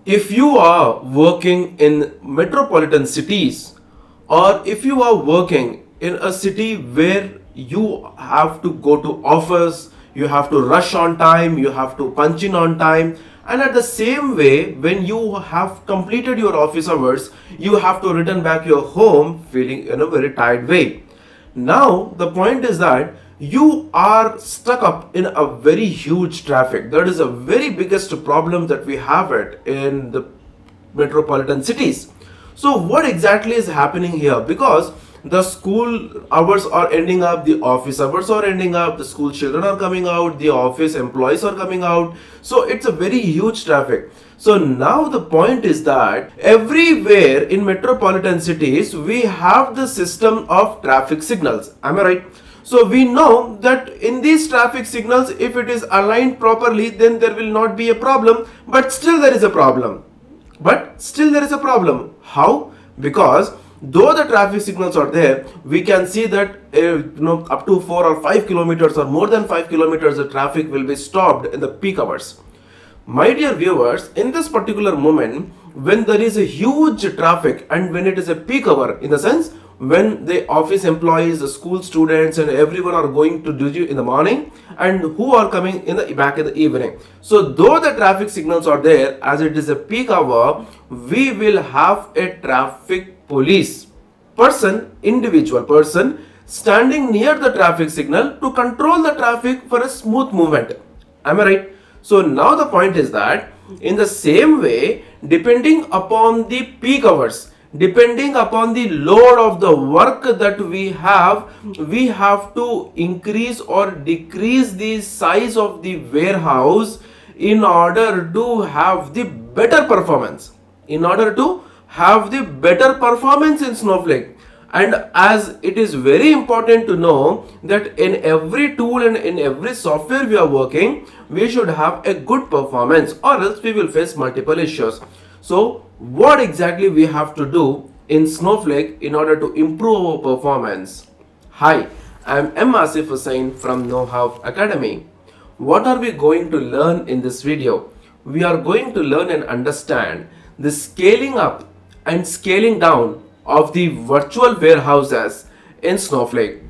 If you are working in metropolitan cities, or if you are working in a city where you have to go to office, you have to rush on time, you have to punch in on time, and at the same way, when you have completed your office hours, you have to return back your home feeling in a very tired way. Now the point is that you are stuck up in a very huge traffic. That is a very biggest problem that we have it in the metropolitan cities. So what exactly is happening here? Because the school hours are ending up, the office hours are ending up, the school children are coming out, the office employees are coming out. So it's a very huge traffic. So now the point is that everywhere in metropolitan cities we have the system of traffic signals. Am I right? So we know that in these traffic signals, if it is aligned properly, then there will not be a problem. But still there is a problem. How? Because though the traffic signals are there, we can see that up to 4 or 5 kilometers or more than 5 kilometers the traffic will be stopped in the peak hours. My dear viewers, in this particular moment, when there is a huge traffic and when it is a peak hour, in the sense when the office employees, the school students and everyone are going to duty in the morning and who are coming in the back in the evening. So though the traffic signals are there, as it is a peak hour, we will have a traffic police person, individual person standing near the traffic signal to control the traffic for a smooth movement. Am I right? So now the point is that in the same way, depending upon the peak hours, depending upon the load of the work that we have to increase or decrease the size of the warehouse in order to have the better performance. In Snowflake. And as it is very important to know that in every tool and in every software we are working, we should have a good performance or else we will face multiple issues. So what exactly we have to do in Snowflake in order to improve our performance? Hi, I am M. Asif Hussain from KnowHow Academy. What are we going to learn in this video? We are going to learn and understand the scaling up and scaling down of the virtual warehouses in Snowflake.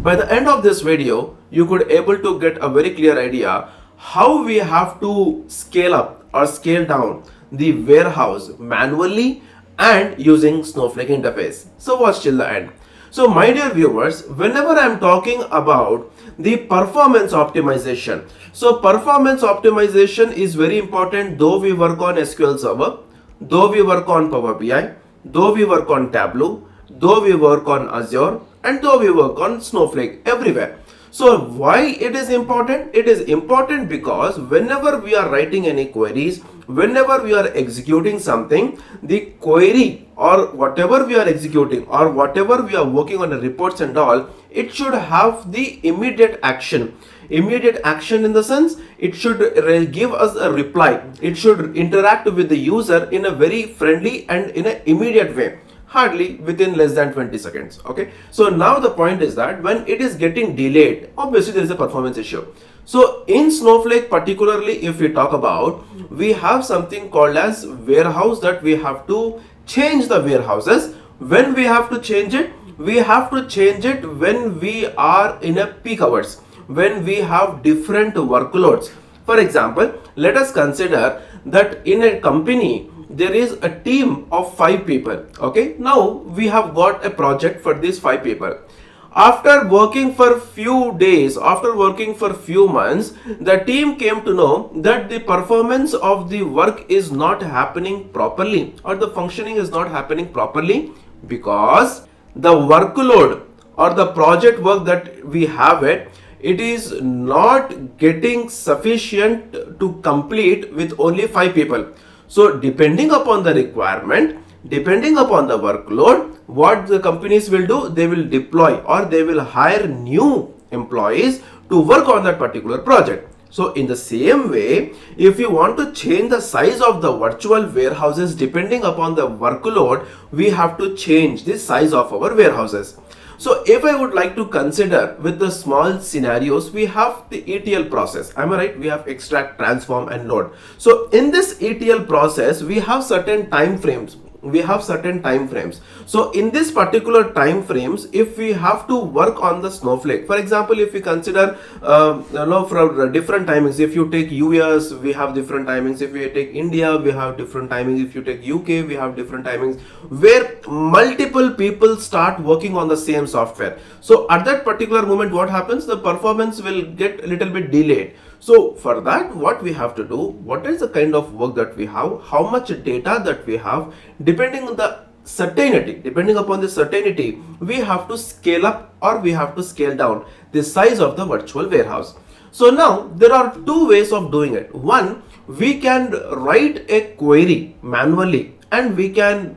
By the end of this video, you could able to get a very clear idea how we have to scale up or scale down the warehouse manually and using Snowflake interface. So watch till the end. So my dear viewers, whenever I am talking about the performance optimization, so performance optimization is very important though we work on SQL Server, though we work on Power BI, though we work on Tableau, though we work on Azure, and though we work on Snowflake, everywhere. So why it is important? It is important because whenever we are writing any queries, whenever we are executing something, the query or whatever we are executing or whatever we are working on the reports and all, it should have the immediate action. Immediate action in the sense, it should give us a reply. It should interact with the user in a very friendly and in an immediate way. Hardly within less than 20 seconds. Okay. So now the point is that when it is getting delayed, obviously there is a performance issue. So in Snowflake particularly, if we talk about, we have something called as warehouse that we have to change the warehouses. When we have to change it, we have to change it when we are in a peak hours, when we have different workloads. For example, let us consider that in a company, there is a team of 5 people. Okay, now we have got a project for these 5 people. After working for few days, after working for few months, the team came to know that the performance of the work is not happening properly or the functioning is not happening properly because the workload or the project work that we have it is not getting sufficient to complete with only 5 people. So depending upon the requirement, depending upon the workload, what the companies will do, they will deploy or they will hire new employees to work on that particular project. So in the same way, if you want to change the size of the virtual warehouses depending upon the workload, we have to change the size of our warehouses. So if I would like to consider with the small scenarios, we have the ETL process. Am I right? We have extract, transform and load. So in this ETL process, we have certain time frames. So in this particular time frames, if we have to work on the Snowflake, for example, if we consider for different timings, if you take US, we have different timings. If we take India, we have different timings. If you take UK, we have different timings, where multiple people start working on the same software. So at that particular moment, what happens? The performance will get a little bit delayed. So for that, what we have to do, what is the kind of work that we have, how much data that we have, depending upon the certainty, we have to scale up or we have to scale down the size of the virtual warehouse. So now there are two ways of doing it. One, we can write a query manually and we can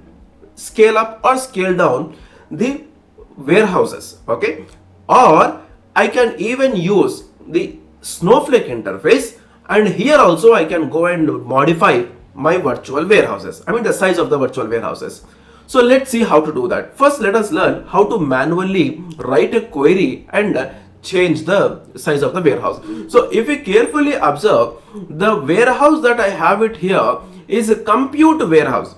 scale up or scale down the warehouses, okay? Or I can even use the Snowflake interface, and here also I can go and modify my virtual warehouses, the size of the virtual warehouses. So let's see how to do that. First, let us learn how to manually write a query and change the size of the warehouse. So if we carefully observe, the warehouse that I have it here is a compute warehouse.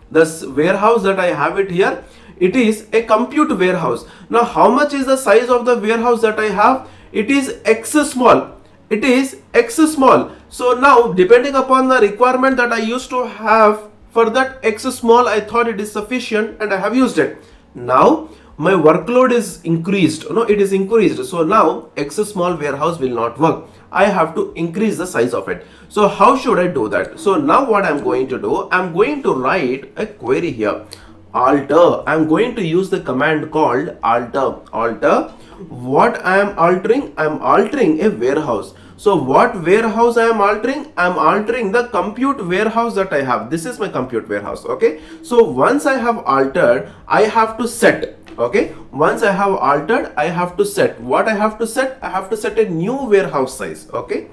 This warehouse that I have it here, it is a compute warehouse. Now how much is the size of the warehouse that I have? It is X small. It is X small. So now, depending upon the requirement that I used to have, for that X small, I thought it is sufficient and I have used it. Now my workload is increased. It is increased. So now X small warehouse will not work. I have to increase the size of it. So how should I do that? So now what I'm going to do, I'm going to write a query here. Alter. I'm going to use the command called alter. What I am altering? I am altering a warehouse. So what warehouse I am altering? I am altering the compute warehouse that I have. This is my compute warehouse. Okay. So once I have altered, I have to set. Okay. Once I have altered, I have to set. What I have to set? I have to set a new warehouse size. Okay.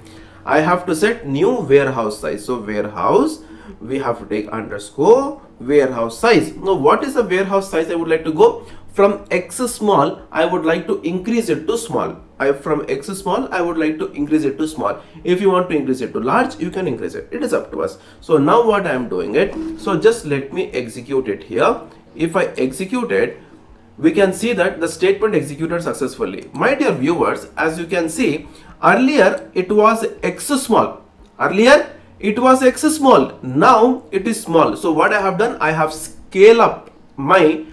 I have to set new warehouse size. So warehouse, we have to take underscore warehouse size. Now what is the warehouse size I would like to go? From X small, I would like to increase it to small. From X small, I would like to increase it to small. If you want to increase it to large, you can increase it. It is up to us. So now what I am doing it. So just let me execute it here. If I execute it, we can see that the statement executed successfully. My dear viewers, as you can see, earlier it was X small. Earlier it was X small. Now it is small. So what I have done, I have scaled up my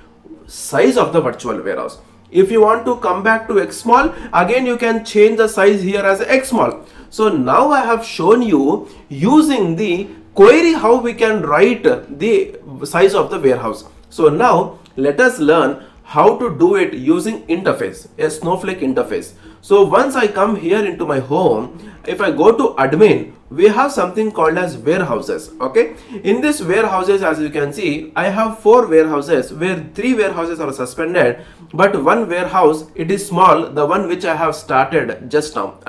size of the virtual warehouse. If you want to come back to X small, again you can change the size here as X small. So now I have shown you using the query how we can write the size of the warehouse. So now let us learn how to do it using interface, a Snowflake interface. So once I come here into my home, if I go to admin, we have something called as warehouses. Okay, in this warehouses, as you can see, I have 4 warehouses where 3 warehouses are suspended, but one warehouse, it is small, the one which I have started just now.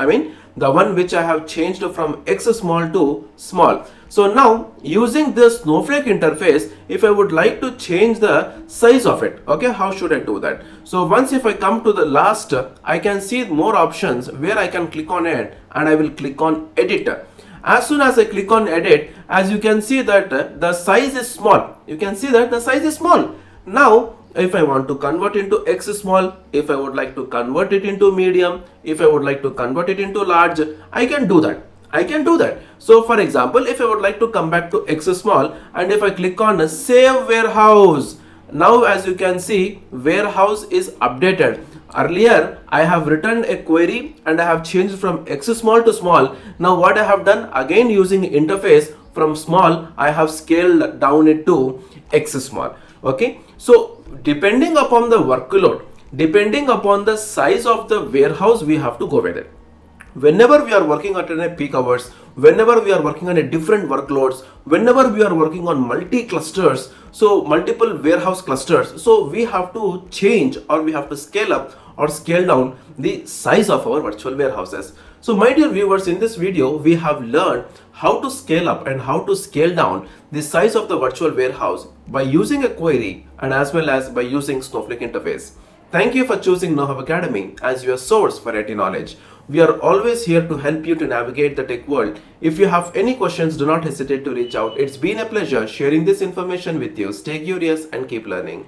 The one which I have changed from X small to small. So now using the Snowflake interface, if I would like to change the size of it, okay, how should I do that? So once if I come to the last, I can see more options where I can click on it and I will click on edit. As soon as I click on edit, as you can see that the size is small. You can see that the size is small. Now if I want to convert into X small, if I would like to convert it into medium, if I would like to convert it into large, I can do that. So for example, if I would like to come back to X small and if I click on save warehouse, now as you can see, warehouse is updated. Earlier I have written a query and I have changed from X small to small. Now what I have done, again using interface, from small I have scaled down it to X small. Okay, so depending upon the workload, depending upon the size of the warehouse, we have to go with it. Whenever we are working at a peak hours, whenever we are working on a different workloads, whenever we are working on multi-clusters, so multiple warehouse clusters, so we have to change or we have to scale up or scale down the size of our virtual warehouses. So my dear viewers, in this video, we have learned how to scale up and how to scale down the size of the virtual warehouse by using a query and as well as by using Snowflake interface. Thank you for choosing KnowHow Academy as your source for IT knowledge. We are always here to help you to navigate the tech world. If you have any questions, do not hesitate to reach out. It's been a pleasure sharing this information with you. Stay curious and keep learning.